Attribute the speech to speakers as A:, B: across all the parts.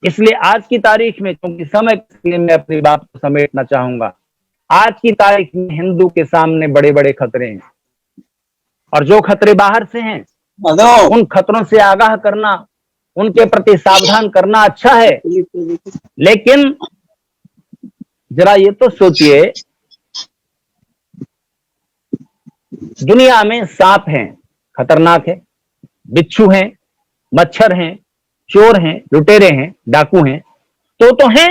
A: इसलिए आज की तारीख में, क्योंकि समय के लिए मैं अपनी बात को समेटना चाहूंगा, आज की तारीख में हिंदू के सामने बड़े बड़े खतरे हैं, और जो खतरे बाहर से हैं उन खतरों से आगाह करना, उनके प्रति सावधान करना अच्छा है। लेकिन जरा ये तो सोचिए, दुनिया में सांप हैं, खतरनाक है, बिच्छू हैं, मच्छर हैं, चोर हैं, लुटेरे हैं, डाकू हैं, तो हैं।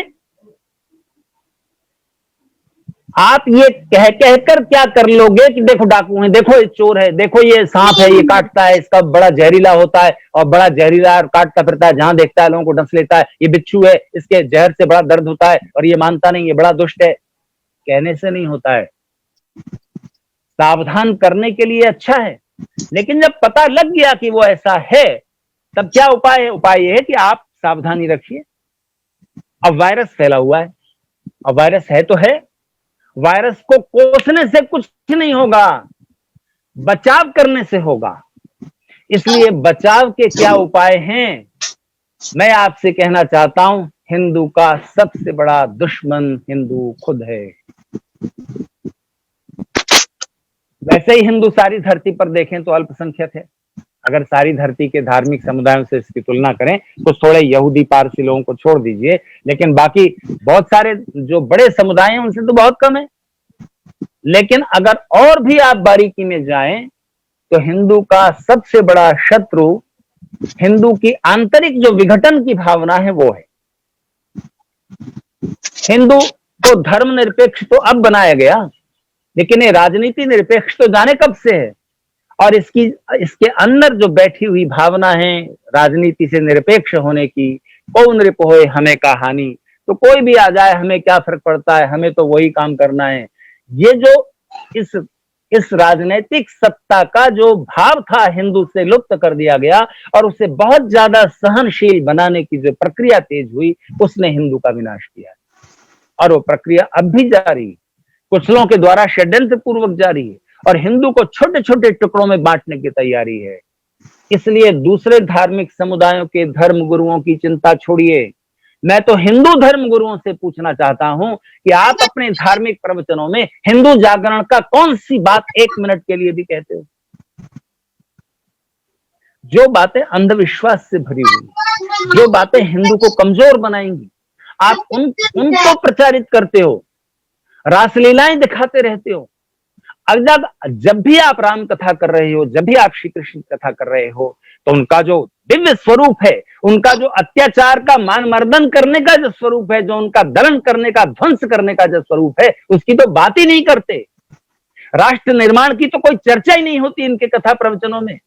A: आप ये कह कहकर क्या कर लोगे कि देखो डाकू है, देखो ये चोर है, देखो ये सांप है, ये काटता है, इसका बड़ा जहरीला होता है और बड़ा जहरीला और काटता फिरता है, जहां देखता है लोगों को डंस लेता है, ये बिच्छू है, इसके जहर से बड़ा दर्द होता है और ये मानता नहीं, ये बड़ा दुष्ट है। कहने से नहीं होता है, सावधान करने के लिए अच्छा है। लेकिन जब पता लग गया कि वो ऐसा है, तब क्या उपाय है? उपाय ये है कि आप सावधानी रखिए। अब वायरस फैला हुआ है, अब वायरस है तो है, वायरस को कोसने से कुछ नहीं होगा, बचाव करने से होगा। इसलिए बचाव के क्या उपाय हैं, मैं आपसे कहना चाहता हूं, हिंदू का सबसे बड़ा दुश्मन हिंदू खुद है। वैसे ही हिंदू सारी धरती पर देखें तो अल्पसंख्यक है। अगर सारी धरती के धार्मिक समुदायों से इसकी तुलना करें तो थोड़े यहूदी पारसी लोगों को छोड़ दीजिए, लेकिन बाकी बहुत सारे जो बड़े समुदाय हैं उनसे तो बहुत कम है। लेकिन अगर और भी आप बारीकी में जाएं तो हिंदू का सबसे बड़ा शत्रु, हिंदू की आंतरिक जो विघटन की भावना है वो है। हिंदू को धर्मनिरपेक्ष तो अब बनाया गया, लेकिन ये राजनीति निरपेक्ष तो जाने कब से है। और इसके अंदर जो बैठी हुई भावना है राजनीति से निरपेक्ष होने की, कौन नृप होए हमें का हानि, तो कोई भी आ जाए हमें क्या फर्क पड़ता है, हमें तो वही काम करना है। ये जो इस राजनीतिक सत्ता का जो भाव था हिंदू से लुप्त कर दिया गया, और उसे बहुत ज्यादा सहनशील बनाने की जो प्रक्रिया तेज हुई, उसने हिंदू का विनाश किया, और वो प्रक्रिया अब भी जारी है, कुछ लोगों के द्वारा षड्यंत्र पूर्वक जारी है, और हिंदू को छोटे छोटे टुकड़ों में बांटने की तैयारी है। इसलिए दूसरे धार्मिक समुदायों के धर्म गुरुओं की चिंता छोड़िए, मैं तो हिंदू धर्म गुरुओं से पूछना चाहता हूं कि आप अपने धार्मिक प्रवचनों में हिंदू जागरण का कौन सी बात 1 मिनट के लिए भी कहते हो? जो बातें अंधविश्वास से भरी हुई, जो बातें हिंदू को कमजोर बनाएंगी, आप उनको प्रचारित करते हो, रासलीलाएं दिखाते रहते हो। जब भी आप राम कथा कर रहे हो, जब भी आप श्री कृष्ण कथा कर रहे हो, तो उनका जो दिव्य स्वरूप है, उनका जो अत्याचार का मान मर्दन करने का जो स्वरूप है, जो उनका दलन करने का, ध्वंस करने का जो स्वरूप है, उसकी तो बात ही नहीं करते। राष्ट्र निर्माण की तो कोई चर्चा ही नहीं होती इनके कथा प्रवचनों में।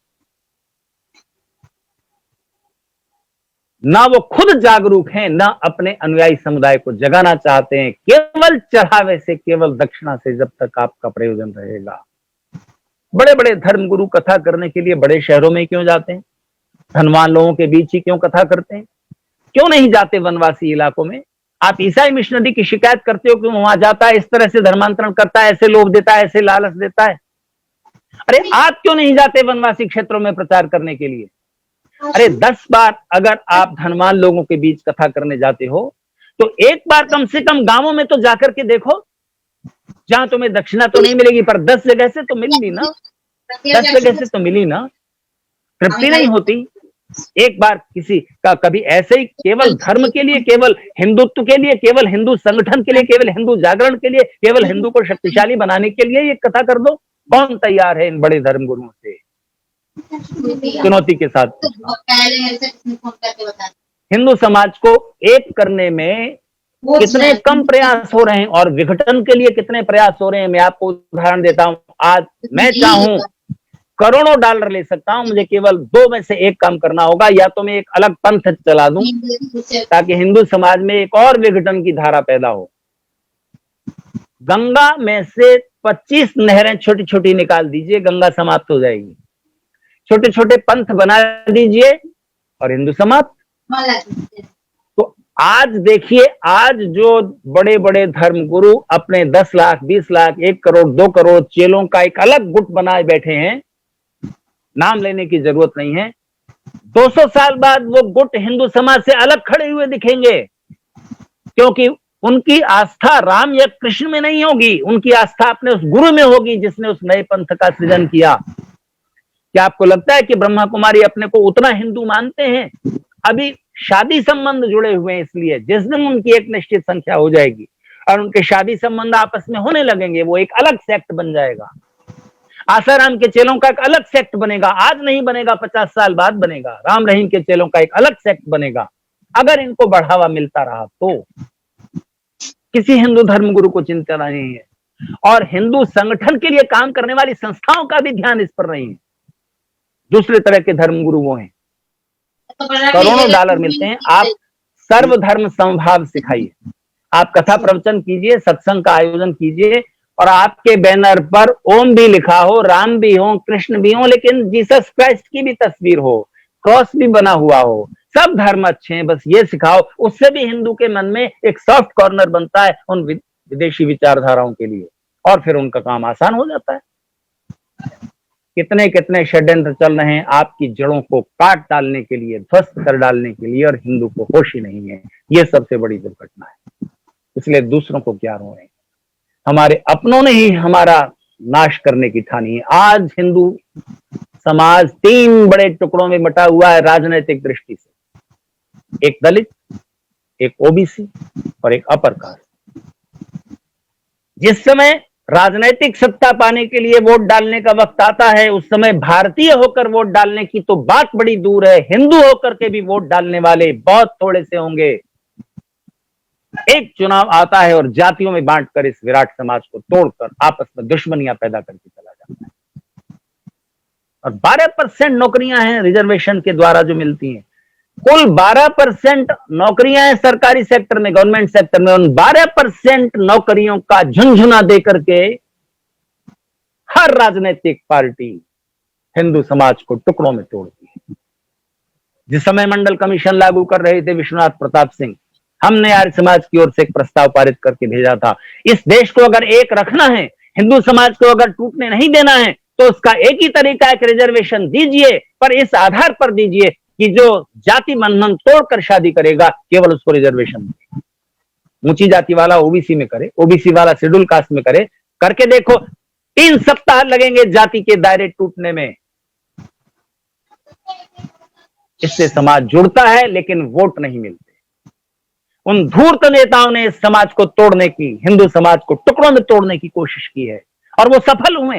A: ना वो खुद जागरूक हैं, ना अपने अनुयायी समुदाय को जगाना चाहते हैं। केवल चढ़ावे से, केवल दक्षिणा से जब तक आपका प्रयोजन रहेगा। बड़े बड़े धर्मगुरु कथा करने के लिए बड़े शहरों में क्यों जाते हैं? धनवान लोगों के बीच ही क्यों कथा करते हैं? क्यों नहीं जाते वनवासी इलाकों में? आप ईसाई मिशनरी की शिकायत करते हो कि वहां जाता है, इस तरह से धर्मांतरण करता है, ऐसे लोभ देता है, ऐसे लालच देता है। अरे आप क्यों नहीं जाते वनवासी क्षेत्रों में प्रचार करने के लिए? अरे 10 बार अगर आप धनवान लोगों के बीच कथा करने जाते हो, तो एक बार कम से कम गांवों में तो जाकर के देखो, जहां तुम्हें दक्षिणा तो नहीं मिलेगी, पर 10 जगह से तो मिली ना, 10 जगह से तो मिली ना। तृप्ति नहीं होती? एक बार किसी का कभी ऐसे ही केवल धर्म के लिए, केवल हिंदुत्व के लिए, केवल हिंदू संगठन के लिए, केवल हिंदू जागरण के लिए, केवल हिंदू को शक्तिशाली बनाने के लिए ये कथा कर दो? कौन तैयार है इन बड़े धर्म गुरुओं से चुनौती के साथ? हिंदू समाज को एक करने में कितने कम प्रयास हो रहे हैं और विघटन के लिए कितने प्रयास हो रहे हैं। मैं आपको उदाहरण देता हूं। आज मैं चाहूं करोड़ों डॉलर ले सकता हूं, मुझे केवल 2 में से एक काम करना होगा, या तो मैं एक अलग पंथ चला दूं ताकि हिंदू समाज में एक और विघटन की धारा पैदा हो। गंगा में से 25 नहरें छोटी छोटी निकाल दीजिए, गंगा समाप्त हो जाएगी। छोटे छोटे पंथ बना दीजिए और हिंदू समाप्त। तो आज देखिए, आज जो बड़े बड़े धर्मगुरु अपने 10 लाख, 20 लाख, 1 करोड़, 2 करोड़ चेलों का एक अलग गुट बनाए बैठे हैं, नाम लेने की जरूरत नहीं है, 200 साल बाद वो गुट हिंदू समाज से अलग खड़े हुए दिखेंगे, क्योंकि उनकी आस्था राम या कृष्ण में नहीं होगी, उनकी आस्था अपने उस गुरु में होगी जिसने उस नए पंथ का सृजन किया। क्या आपको लगता है कि ब्रह्मा कुमारी अपने को उतना हिंदू मानते हैं? अभी शादी संबंध जुड़े हुए हैं, इसलिए जिस दिन उनकी एक निश्चित संख्या हो जाएगी और उनके शादी संबंध आपस में होने लगेंगे, वो एक अलग सेक्ट बन जाएगा। आसाराम के चेलों का एक अलग सेक्ट बनेगा, आज नहीं बनेगा, 50 साल बाद बनेगा। राम रहीम के चेलों का एक अलग सेक्ट बनेगा, अगर इनको बढ़ावा मिलता रहा तो। किसी हिंदू धर्मगुरु को चिंता नहीं है, और हिंदू संगठन के लिए काम करने वाली संस्थाओं का भी ध्यान इस पर नहीं है। दूसरे तरह के धर्मगुरु वो हैं, करोड़ों डॉलर मिलते हैं। आप सर्वधर्म समभाव सिखाइए, आप कथा प्रवचन कीजिए, सत्संग का आयोजन कीजिए, और आपके बैनर पर ओम भी लिखा हो, राम भी हो, कृष्ण भी हो, लेकिन जीसस क्राइस्ट की भी तस्वीर हो, क्रॉस भी बना हुआ हो, सब धर्म अच्छे हैं, बस ये सिखाओ। उससे भी हिंदू के मन में एक सॉफ्ट कॉर्नर बनता है उन विदेशी विचारधाराओं के लिए, और फिर उनका काम आसान हो जाता है। कितने कितने षड्यंत्र चल रहे हैं आपकी जड़ों को काट डालने के लिए, ध्वस्त कर डालने के लिए, और हिंदू को होश ही नहीं है। ये सबसे बड़ी दुर्घटना है। इसलिए दूसरों को क्या रो रहे हैं, हमारे अपनों ने ही हमारा नाश करने की ठानी है। आज हिंदू समाज 3 बड़े टुकड़ों में बटा हुआ है राजनीतिक दृष्टि से, एक दलित, एक ओबीसी और एक अपर कास्ट। जिस समय राजनीतिक सत्ता पाने के लिए वोट डालने का वक्त आता है, उस समय भारतीय होकर वोट डालने की तो बात बड़ी दूर है, हिंदू होकर के भी वोट डालने वाले बहुत थोड़े से होंगे। एक चुनाव आता है और जातियों में बांटकर इस विराट समाज को तोड़कर आपस में दुश्मनियां पैदा करके चला जाता है। और 12% नौकरियां हैं रिजर्वेशन के द्वारा जो मिलती हैं, कुल 12% नौकरियां हैं सरकारी सेक्टर में, गवर्नमेंट सेक्टर में। उन 12% नौकरियों का झुंझुना देकर के हर राजनीतिक पार्टी हिंदू समाज को टुकड़ों में तोड़ती है। जिस समय मंडल कमीशन लागू कर रहे थे विश्वनाथ प्रताप सिंह, हमने आर्य समाज की ओर से एक प्रस्ताव पारित करके भेजा था। इस देश को अगर एक रखना है, हिंदू समाज को अगर टूटने नहीं देना है, तो उसका एक ही तरीका है कि रिजर्वेशन दीजिए, पर इस आधार पर दीजिए कि जो जाति बंधन तोड़कर शादी करेगा केवल उसको रिजर्वेशन दे। ऊंची जाति वाला ओबीसी में करे, ओबीसी वाला शेड्यूल कास्ट में करे, करके देखो 3 सप्ताह लगेंगे जाति के दायरे टूटने में। इससे समाज जुड़ता है लेकिन वोट नहीं मिलते। उन धूर्त नेताओं ने इस समाज को तोड़ने की, हिंदू समाज को टुकड़ों में तोड़ने की कोशिश की है, और वो सफल हुए।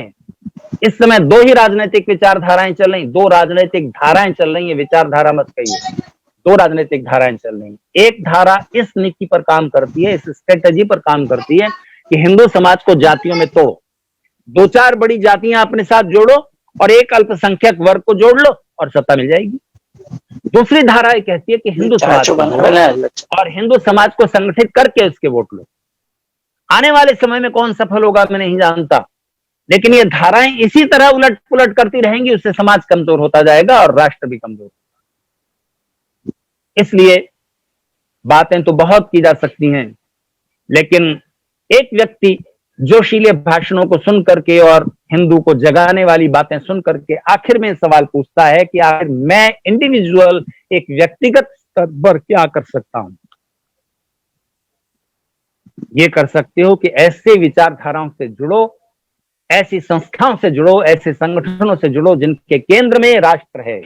A: इस समय 2 ही राजनीतिक विचारधाराएं चल रही, 2 राजनीतिक धाराएं चल रही है, विचारधारा मत कहिए, 2 राजनीतिक धाराएं चल रही। एक धारा इस नीति पर काम करती है, इस स्ट्रेटेजी पर काम करती है कि हिंदू समाज को जातियों में तोड़ो, 2-4 बड़ी जातियां अपने साथ जोड़ो और एक अल्पसंख्यक वर्ग को जोड़ लो और सत्ता मिल जाएगी। दूसरी धारा कहती है कि हिंदू समाज और हिंदू समाज को संगठित करके उसके वोट लो। आने वाले समय में कौन सफल होगा मैं नहीं जानता, लेकिन ये धाराएं इसी तरह उलट पुलट करती रहेंगी, उससे समाज कमजोर होता जाएगा और राष्ट्र भी कमजोर होगा। इसलिए बातें तो बहुत की जा सकती हैं, लेकिन एक व्यक्ति जोशीले भाषणों को सुन करके और हिंदू को जगाने वाली बातें सुन करके आखिर में सवाल पूछता है कि आखिर मैं इंडिविजुअल, एक व्यक्तिगत स्तर पर क्या कर सकता हूं। ये कर सकते हो कि ऐसे विचारधाराओं से जुड़ो, ऐसी संस्थाओं से जुड़ो, ऐसे संगठनों से जुड़ो जिनके केंद्र में राष्ट्र है,